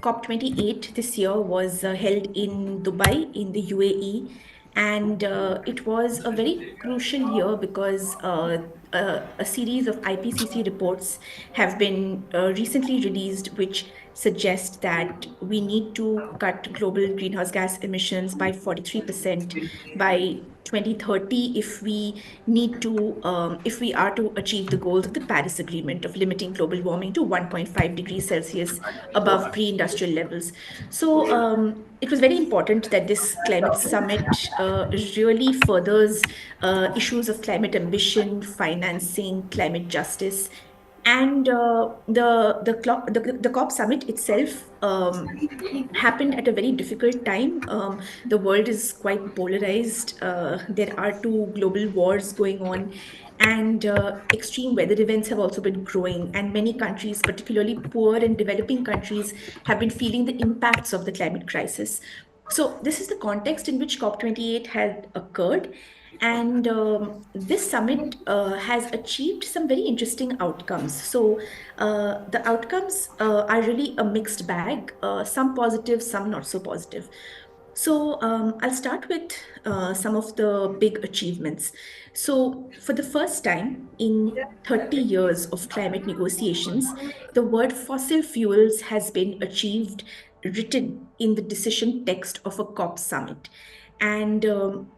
COP28 this year was held in Dubai in the UAE, and it was a very crucial year because a series of IPCC reports have been recently released, which suggest that we need to cut global greenhouse gas emissions by 43% by 2030 if we are to achieve the goals of the Paris Agreement of limiting global warming to 1.5 degrees Celsius above pre-industrial levels. So it was very important that this climate summit really furthers issues of climate ambition, financing, climate justice, and the COP summit itself happened at a very difficult time. The world is quite polarized. There are two global wars going on, and extreme weather events have also been growing. And many countries, particularly poor and developing countries, have been feeling the impacts of the climate crisis. So, this is the context in which COP28 had occurred. And this summit has achieved some very interesting outcomes. So, the outcomes are really a mixed bag, some positive, some not so positive. So, I'll start with some of the big achievements. So, for the first time in 30 years of climate negotiations, the word fossil fuels has been written in the decision text of a COP summit. And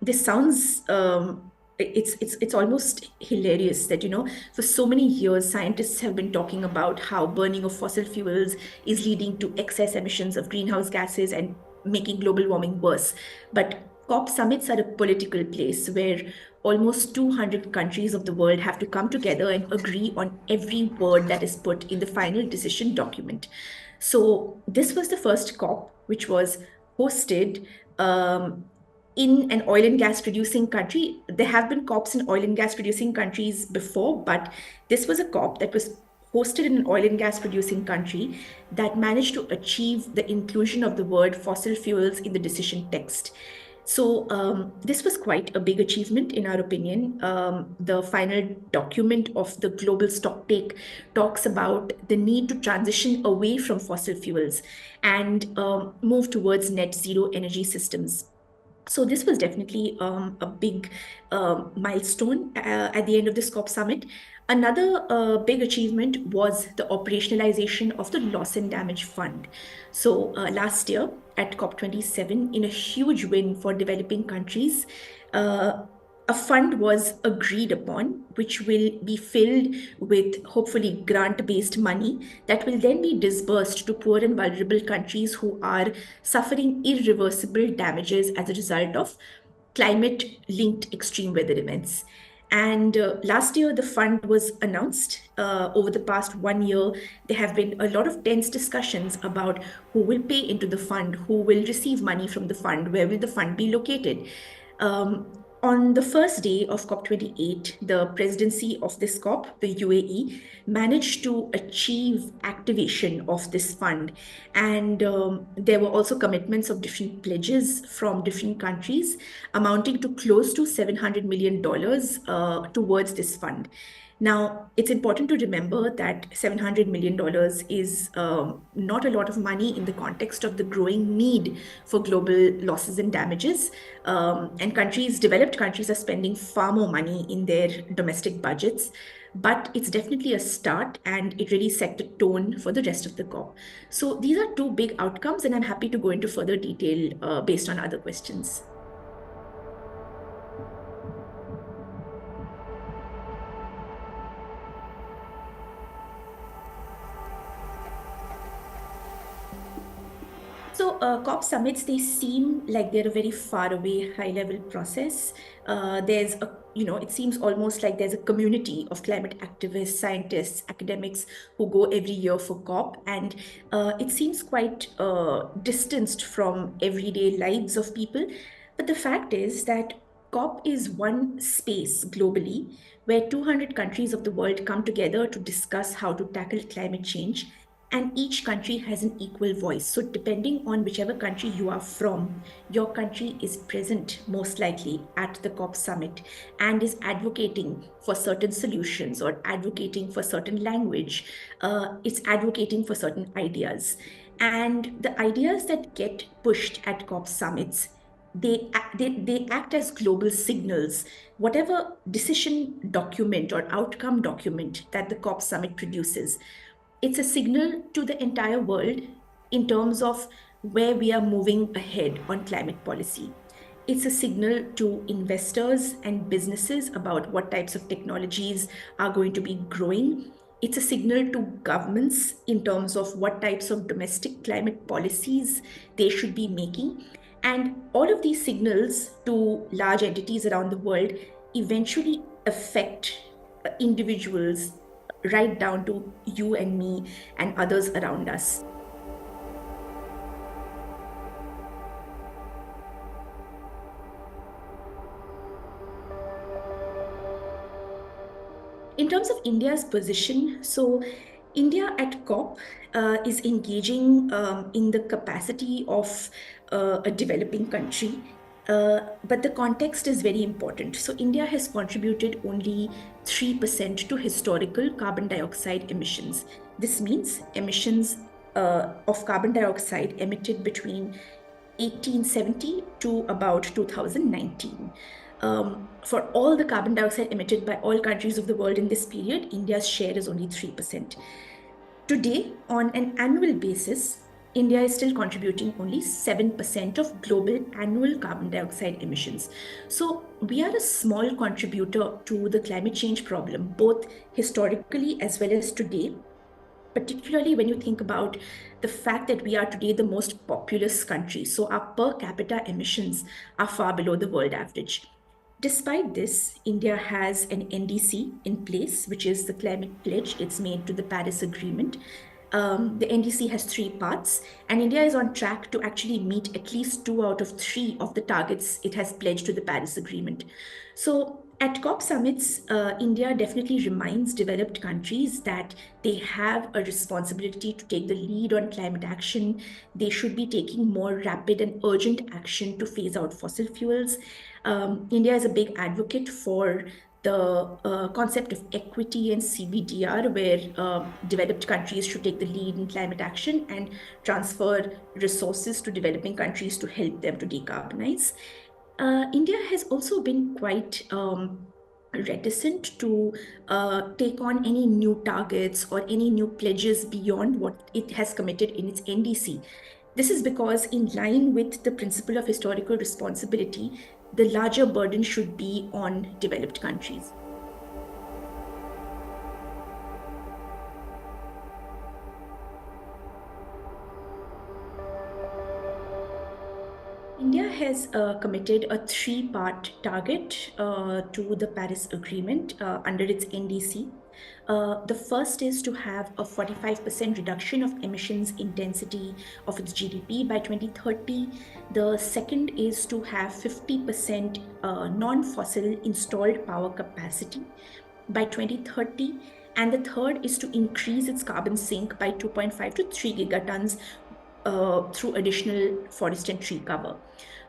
this sounds it's almost hilarious that for so many years scientists have been talking about how burning of fossil fuels is leading to excess emissions of greenhouse gases and making global warming worse. But COP summits are a political place where almost 200 countries of the world have to come together and agree on every word that is put in the final decision document. So this was the first COP which was hosted in an oil and gas producing country. There have been COPs in oil and gas producing countries before, but this was a COP that was hosted in an oil and gas producing country that managed to achieve the inclusion of the word fossil fuels in the decision text. So this was quite a big achievement in our opinion. The final document of the global stocktake talks about the need to transition away from fossil fuels and move towards net zero energy systems. So this was definitely a big milestone at the end of this COP summit. Another big achievement was the operationalization of the loss and damage fund. So last year at COP27, in a huge win for developing countries, a fund was agreed upon, which will be filled with hopefully grant based money that will then be disbursed to poor and vulnerable countries who are suffering irreversible damages as a result of climate linked extreme weather events. And last year, the fund was announced. Over the past 1 year, there have been a lot of tense discussions about who will pay into the fund, who will receive money from the fund, where will the fund be located. On the first day of COP28, the presidency of this COP, the UAE, managed to achieve activation of this fund. And there were also commitments of different pledges from different countries amounting to close to $700 million towards this fund. Now, it's important to remember that $700 million is not a lot of money in the context of the growing need for global losses and damages. And developed countries are spending far more money in their domestic budgets. But it's definitely a start and it really set the tone for the rest of the COP. So these are two big outcomes, and I'm happy to go into further detail based on other questions. So COP summits, they seem like they're a very far away, high level process. It seems almost like there's a community of climate activists, scientists, academics who go every year for COP. And it seems quite distanced from everyday lives of people. But the fact is that COP is one space globally where 200 countries of the world come together to discuss how to tackle climate change, and each country has an equal voice. So, depending on whichever country you are from, your country is present most likely at the COP summit and is advocating for certain solutions or advocating for certain language. It's advocating for certain ideas. And the ideas that get pushed at COP summits, they act as global signals. Whatever decision document or outcome document that the COP summit produces, it's a signal to the entire world in terms of where we are moving ahead on climate policy. It's a signal to investors and businesses about what types of technologies are going to be growing. It's a signal to governments in terms of what types of domestic climate policies they should be making. And all of these signals to large entities around the world eventually affect individuals, right down to you and me and others around us. In terms of India's position, so India at COP is engaging in the capacity of a developing country. But the context is very important. So, India has contributed only 3% to historical carbon dioxide emissions. This means emissions of carbon dioxide emitted between 1870 to about 2019. For all the carbon dioxide emitted by all countries of the world in this period, India's share is only 3%. Today, on an annual basis, India is still contributing only 7% of global annual carbon dioxide emissions. So, we are a small contributor to the climate change problem, both historically as well as today, particularly when you think about the fact that we are today the most populous country. So our per capita emissions are far below the world average. Despite this, India has an NDC in place, which is the climate pledge it's made to the Paris Agreement. The NDC has three parts, and India is on track to actually meet at least 2 out of 3 of the targets it has pledged to the Paris Agreement. So, at COP summits, India definitely reminds developed countries that they have a responsibility to take the lead on climate action. They should be taking more rapid and urgent action to phase out fossil fuels. India is a big advocate for the concept of equity and CBDR, where developed countries should take the lead in climate action and transfer resources to developing countries to help them to decarbonize. India has also been quite reticent to take on any new targets or any new pledges beyond what it has committed in its NDC. This is because, in line with the principle of historical responsibility, the larger burden should be on developed countries. India has committed a 3-part target to the Paris Agreement under its NDC. The first is to have a 45% reduction of emissions intensity of its GDP by 2030. The second is to have 50% non-fossil installed power capacity by 2030. And the third is to increase its carbon sink by 2.5 to 3 gigatons through additional forest and tree cover.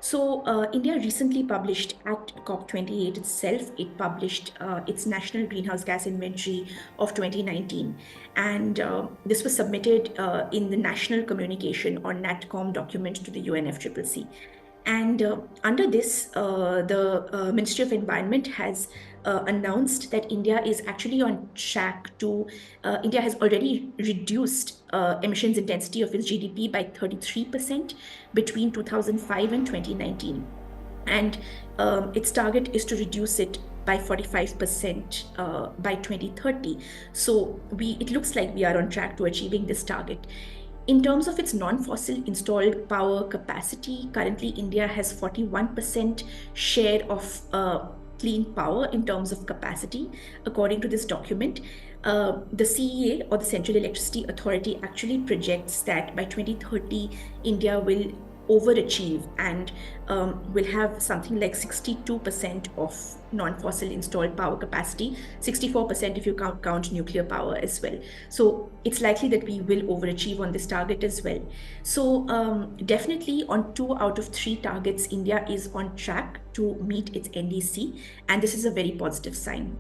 So India recently published at COP28 itself, it published its national greenhouse gas inventory of 2019. And this was submitted in the national communication or NatCom document to the UNFCCC. And under this, the Ministry of Environment has announced that India is actually on track to, India has already reduced emissions intensity of its GDP by 33% between 2005 and 2019. And its target is to reduce it by 45% by 2030. So it looks like we are on track to achieving this target. In terms of its non-fossil installed power capacity, currently India has 41% share of clean power in terms of capacity, according to this document. The CEA, or the Central Electricity Authority, actually projects that by 2030, India will overachieve and will have something like 62% of non-fossil installed power capacity, 64% if you count nuclear power as well. So it's likely that we will overachieve on this target as well. So definitely on 2 out of 3 targets, India is on track to meet its NDC, and this is a very positive sign.